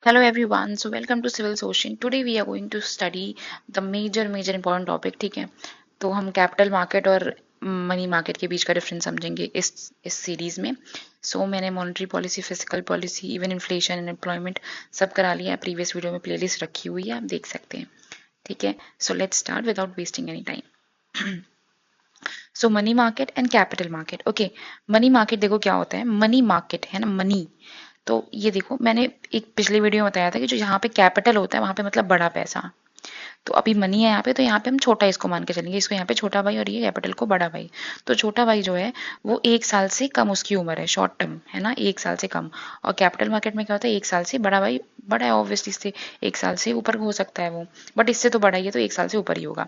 Hello everyone, so welcome to Civil Ocean. Today we are going to study the major important topic. ठीक है, तो हम capital market और money market के बीच का डिफरेंस समझेंगे इस सीरीज में. मैंने monetary policy, physical policy, even inflation and employment सब करा लिया है. प्रीवियस वीडियो में प्लेलिस्ट रखी हुई है, आप देख सकते हैं. ठीक है, so let's start without wasting any time. So money market and capital market. Okay, money market देखो क्या होता है. मनी मार्केट है ना, मनी. तो ये देखो, मैंने एक पिछले वीडियो में बताया था कि जो यहाँ पे कैपिटल होता है वहां पे मतलब बड़ा पैसा. तो अभी मनी है यहाँ पे, तो यहाँ पे हम छोटा इसको मान के चलेंगे. इसको यहाँ पे छोटा भाई और ये कैपिटल को बड़ा भाई. तो छोटा भाई जो है वो 1 साल से कम उसकी उम्र है, शॉर्ट टर्म है ना, 1 साल से कम. और कैपिटल मार्केट में क्या होता है, 1 साल से बड़ा भाई बड़ा है, ऑब्वियसली इससे 1 साल से ऊपर हो सकता है वो, बट इससे तो बड़ा ही है, तो 1 साल से ऊपर ही होगा.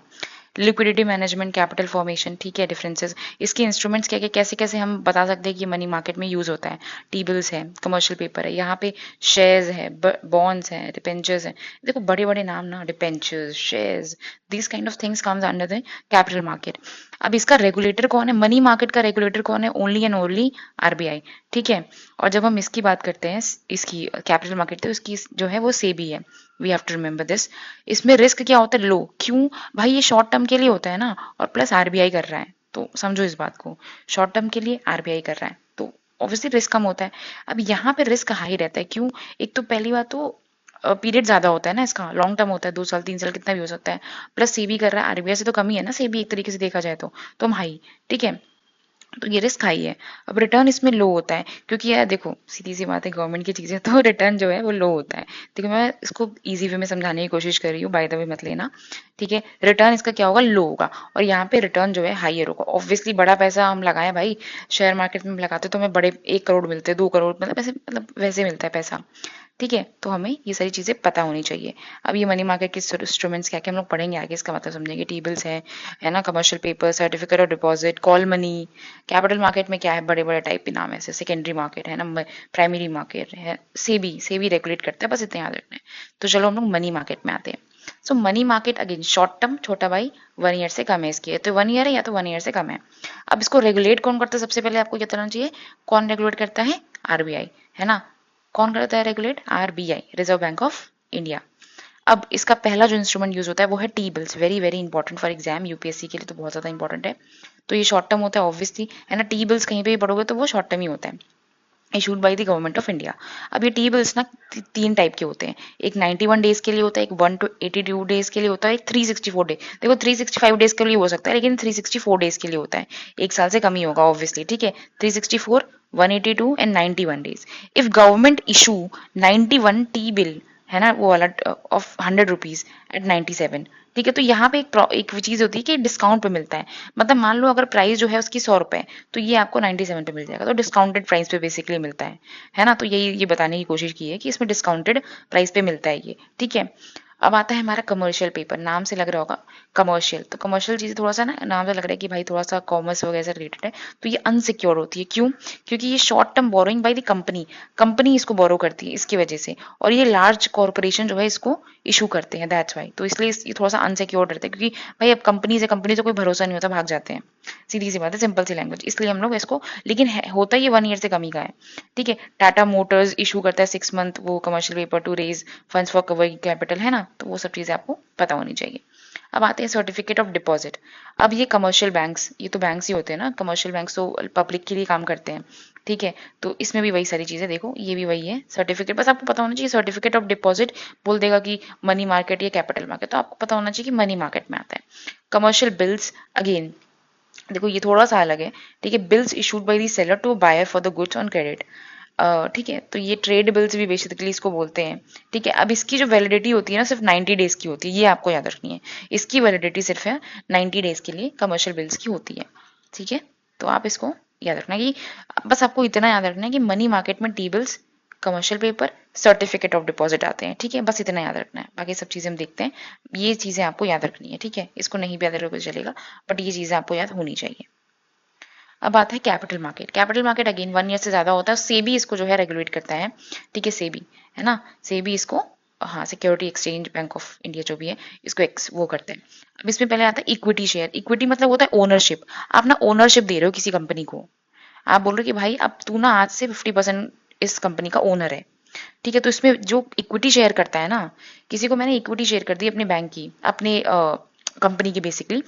लिक्विडिटी मैनेजमेंट, कैपिटल फॉर्मेशन, ठीक है, डिफरेंसेस. इसके इंस्ट्रूमेंट्स क्या क्या कैसे कैसे हम बता सकते हैं कि मनी मार्केट में यूज होता है. टी बिल्स है, कमर्शियल पेपर है, यहाँ पे शेयर्स है, बॉन्ड्स है, डिपेंचर्स है. देखो बड़े बड़े नाम ना, debentures, shares, this kind of things comes under the capital market. अब इसका रेगुलेटर कौन है, मनी मार्केट का रेगुलेटर कौन है, ओनली एंड ओनली आरबीआई. ठीक है, और जब हम इसकी बात करते हैं, इसकी कैपिटल मार्केट, तो इसकी जो है वो सेबी है. We have to remember this. इसमें रिस्क क्या होता है, लो. क्यों भाई, ये शॉर्ट टर्म के लिए होता है ना, और प्लस आरबीआई कर रहा है, तो समझो इस बात को. शॉर्ट टर्म के लिए आरबीआई कर रहा है, तो ऑब्वियसली रिस्क कम होता है. अब यहाँ पे रिस्क हाई रहता है. क्यों, एक तो पहली बात तो पीरियड ज्यादा होता है ना, इसका लॉन्ग टर्म होता है, 2 साल 3 साल कितना भी हो सकता है. प्लस सेबी कर रहा है, आरबीआई से तो कम ही है ना सेबी, एक तरीके से देखा जाए तो हम हाई. ठीक है, तो ये रिस्क हाई है. अब रिटर्न इसमें लो होता है, क्योंकि यार देखो सीधी सी बात है, गवर्नमेंट की चीजें तो रिटर्न जो है वो लो होता है. देखो मैं इसको इजी वे में समझाने की कोशिश कर रही हूँ, बाय द वे मत लेना. ठीक है, रिटर्न इसका क्या होगा, लो होगा, और यहाँ पे रिटर्न जो है हाइयर होगा. ऑब्वियसली बड़ा पैसा हम लगाए भाई, शेयर मार्केट में लगाते तो हमें बड़े 1 करोड़ मिलते, 2 करोड़, मतलब ऐसे, मतलब वैसे मिलता है पैसा. ठीक है, तो हमें ये सारी चीजें पता होनी चाहिए. अब ये मनी मार्केट के इंस्ट्रूमेंट्स क्या क्या हम लोग पढ़ेंगे आगे, इसका मतलब समझेंगे. टी बिल्स है ना, commercial paper, certificate of deposit, call money. Capital market में क्या है, बड़े बड़े टाइप के नाम है, जैसे सेकेंडरी मार्केट है ना, प्राइमरी मार्केट है, सेबी सेबी रेगुलेट करता है, बस इतने याद रखना है. तो चलो हम लोग मनी मार्केट में आते हैं. So money market again short term, छोटा भाई 1 ईयर से कम है इसकी, तो 1 ईयर है या तो 1 ईयर से कम है. अब इसको रेगुलेट कौन करता है, सबसे पहले आपको ये बताना चाहिए. कौन रेगुलेट करता है, आरबीआई, है ना. कौन करता है regulate, RBI, reserve bank of India. अब इसका पहला जो इंस्ट्रूमेंट यूज होता है वो है T bills. Very very important for exam, UPSC के लिए तो बहुत ज्यादा इंपॉर्टेंट है. तो ये शॉर्ट टर्म होता है ऑब्वियसली, है ना. टी बिल्स कहीं पे भी पढ़ोगे तो वो शॉर्ट टर्म ही होता है, issued by the government of India. अब ये टी बिल्स ना 3 टाइप के होते हैं. एक 91 डेज के लिए होता है, एक 1 to 82 डेज के लिए होता है, एक 364 डे. देखो 365 डेज के लिए हो सकता है, लेकिन 364 डेज के लिए होता है, 1 साल से कम ही होगा ऑब्वियसली. ठीक है, 364, 182 and 91 days. If government issue 91 T bill, है ना, वो वाला ऑफ 100 रुपीज एट 97. ठीक है, तो यहाँ पे एक चीज होती है कि डिस्काउंट पे मिलता है. मतलब मान लो अगर प्राइस जो है उसकी 100 रुपए, तो ये आपको 97 पे मिल जाएगा, तो डिस्काउंटेड प्राइस पे बेसिकली मिलता है ना. तो यही ये बताने की कोशिश की है कि इसमें डिस्काउंटेड प्राइस पे मिलता है ये. ठीक है, अब आता है हमारा कमर्शियल पेपर. नाम से लग रहा होगा कमर्शियल, तो कमर्शियल चीजें थोड़ा सा ना, नाम से लग रहा है कि भाई थोड़ा सा कॉमर्स वगैरह से रिलेटेड है, तो ये अनसिक्योर होती है. क्यों, क्योंकि ये short term borrowing by the company, company इसको बोरो करती है इसकी वजह से, और ये लार्ज कॉर्पोरेशन जो है इसको इशू करते हैं, दैट्स वाई. तो इसलिए ये थोड़ा सा अनसिक्योर रहता है, क्योंकि भाई अब कंपनी से कोई भरोसा नहीं होता, भाग जाते हैं. सीधी सी बात है, सिंपल सी लैंग्वेज, इसलिए हम लोग इसको, लेकिन होता ही 1 ईयर से कम ही का है. ठीक है, टाटा मोटर्स इशू करता है 6 मंथ वो commercial paper to raise funds for covering capital, है ना. तो वो सब चीजें आपको पता होनी चाहिए. अब आते हैं सर्टिफिकेट ऑफ डिपॉजिट. अब ये कमर्शियल बैंक्स, ये तो बैंक्स ही होते हैं ना, कमर्शियल बैंक्स तो पब्लिक के लिए काम करते हैं. ठीक है, तो इसमें भी वही सारी चीजें, देखो ये भी वही है सर्टिफिकेट, बस आपको पता होना चाहिए. सर्टिफिकेट ऑफ डिपॉजिट बोल देगा कि मनी मार्केट या कैपिटल मार्केट, तो आपको पता होना चाहिए कि मनी मार्केट में आता है. कमर्शियल बिल्स अगेन देखो ये थोड़ा सा अलग है. ठीक है, bills issued by the seller to buyer for the goods on credit. ठीक है, तो ये ट्रेड बिल्स भी बेसिकली इसको बोलते हैं. ठीक है, अब इसकी जो वैलिडिटी होती है ना, सिर्फ 90 डेज की होती है, ये आपको याद रखनी है. इसकी वैलिडिटी सिर्फ है 90 डेज के लिए कमर्शियल बिल्स की होती है. ठीक है, तो आप इसको याद रखना कि, बस आपको इतना याद रखना है कि मनी मार्केट में T bills, commercial paper, certificate of deposit आते हैं. ठीक है, बस इतना याद रखना है, बाकी सब चीजें हम देखते हैं. ये चीजें आपको याद रखनी है. ठीक है, इसको नहीं भी याद रखोगे चलेगा, बट ये चीजें आपको याद होनी चाहिए. अब आता है capital market. Capital market again 1 year से ज्यादा होता है, सेबी इसको जो है रेगुलेट करता है. ठीक है, सेबी, है ना, सेबी इसको, हाँ, security exchange bank of India जो भी है इसको वो करते हैं. अब इसमें पहले आता है इक्विटी शेयर. इक्विटी मतलब होता है ओनरशिप. आप ना ओनरशिप दे रहे हो किसी कंपनी को, आप बोल रहे हो कि भाई अब तू ना आज से 50% इस कंपनी का ओनर है. ठीक है, तो इसमें जो इक्विटी शेयर करता है ना, किसी को मैंने इक्विटी शेयर कर दी अपने बैंक की, अपने कंपनी की बेसिकली,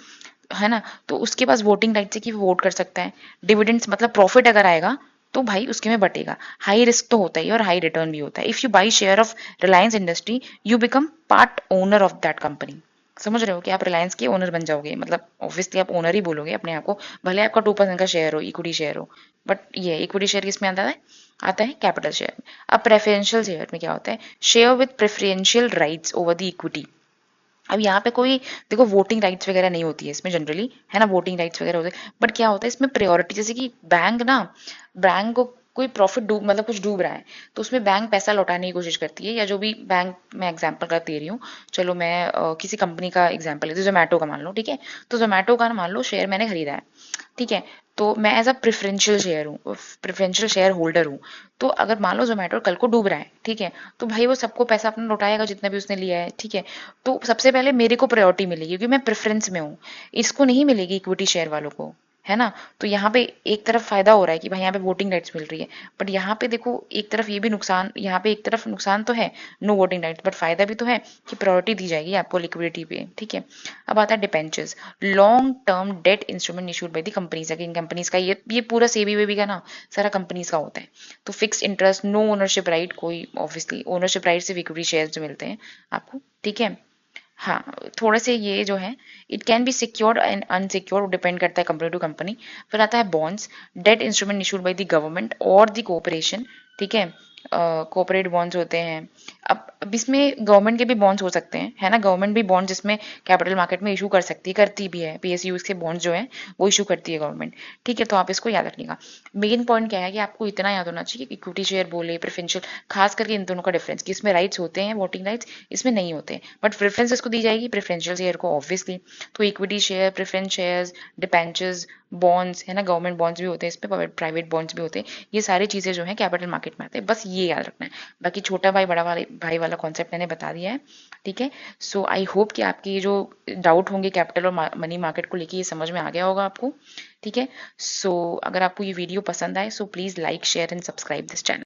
है ना, तो उसके पास वोटिंग राइट है कि वो वोट कर सकता है। डिविडेंड्स मतलब प्रॉफिट अगर आएगा तो भाई उसके में बटेगा। हाई रिस्क तो होता ही है और हाई रिटर्न भी होता है। If you by share of Reliance industry, you become part owner of that company. समझ रहे हो कि आप रिलायंस के ओनर बन जाओगे, मतलब ऑब्वियसली आप ओनर ही बोलोगे अपने आप को, भले आपका 2% का शेयर हो, इक्विटी शेयर हो। बट ये इक्विटी शेयर किसमें आता है? आता है कैपिटल शेयर में। अब प्रेफरेंशियल शेयर में क्या होता है? Share with preferential rights over the equity. अब यहाँ पे कोई देखो वोटिंग राइट्स वगैरह नहीं होती है इसमें जनरली, है ना, वोटिंग राइट्स वगैरह होते हैं, बट क्या होता है इसमें प्रायोरिटी, जैसे कि बैंक ना, बैंक को कोई प्रॉफिट डूब मतलब कुछ डूब रहा है, तो उसमें बैंक पैसा लौटाने की कोशिश करती है, या जो भी बैंक मैं एग्जांपल का दे रही हूँ, चलो मैं किसी कंपनी का एग्जांपल लेती हूँ, जोमेटो का मान लो, ठीक है, तो जोमेटो का मान लो शेयर मैंने खरीदा है, ठीक है, तो मैं एज अ प्रेफरेंशियल शेयर हूँ, प्रेफरेंशियल शेयर होल्डर हूँ, तो अगर मान लो जोमेटो कल को डूब रहा है, ठीक है, तो भाई वो सबको पैसा अपना लौटाएगा जितना भी उसने लिया है, ठीक है, तो सबसे पहले मेरे को प्रायोरिटी मिलेगी क्योंकि मैं प्रेफरेंस में हूँ, इसको नहीं मिलेगी इक्विटी शेयर वालों को, है ना। तो यहाँ पे एक तरफ फायदा हो रहा है कि भाई यहाँ पे वोटिंग राइट्स मिल रही है, बट यहाँ पे देखो एक तरफ ये भी नुकसान, यहाँ पे एक तरफ नुकसान तो है, नो वोटिंग राइट्स, बट फायदा भी तो है कि प्रायोरिटी दी जाएगी आपको लिक्विडिटी पे, ठीक है। अब आता है debentures, long term debt instrument issued by the companies. Again companies का ये पूरा सेबी वेबी का ना सारा कंपनीज का होता है। तो fix interest, no ownership right, कोई ऑब्वियसली ओनरशिप राइट सिर्फ इक्विटी शेयर्स जो मिलते हैं आपको, ठीक है। हाँ, थोड़े से ये जो है, it can be secured and unsecured, depend करता है कंपनी टू कंपनी। फिर आता है bonds, date instrument issued by the government और द कोऑपरेशन, ठीक है, कोऑपरेट बॉन्ड्स होते हैं। अब इसमें गवर्नमेंट के भी बॉन्ड्स हो सकते हैं, है ना, गवर्नमेंट भी बॉन्ड्स जिसमें कैपिटल मार्केट में इशू कर सकती है, करती भी है, पीएसयूज के बॉन्ड्स जो है वो इशू करती है गवर्नमेंट, ठीक है, तो आप इसको याद रखिएगा। मेन पॉइंट क्या है कि आपको इतना याद होना चाहिए कि इक्विटी शेयर बोले प्रेफरेंशियल, खास करके इन दोनों का डिफरेंस, कि इसमें राइट्स होते हैं वोटिंग राइट्स, इसमें नहीं होते, बट प्रेफरेंस इसको दी जाएगी प्रेफरेंशियल शेयर को ऑब्वियसली। तो equity share, preference shares, debentures, bonds, है ना, गवर्नमेंट बॉन्ड्स भी होते हैं इसमें, प्राइवेट बॉन्ड्स भी होते हैं, ये सारी चीजें जो है कैपिटल मार्केट में आते हैं, बस ये याद रखना है। बाकी छोटा भाई बड़ा वाले भाई वाला कॉन्सेप्ट मैंने बता दिया है, ठीक है। सो आई होप कि आपके ये जो डाउट होंगे कैपिटल और मनी मार्केट को लेके, ये समझ में आ गया होगा आपको, ठीक है। सो अगर आपको ये वीडियो पसंद आए, so please like share and subscribe this channel.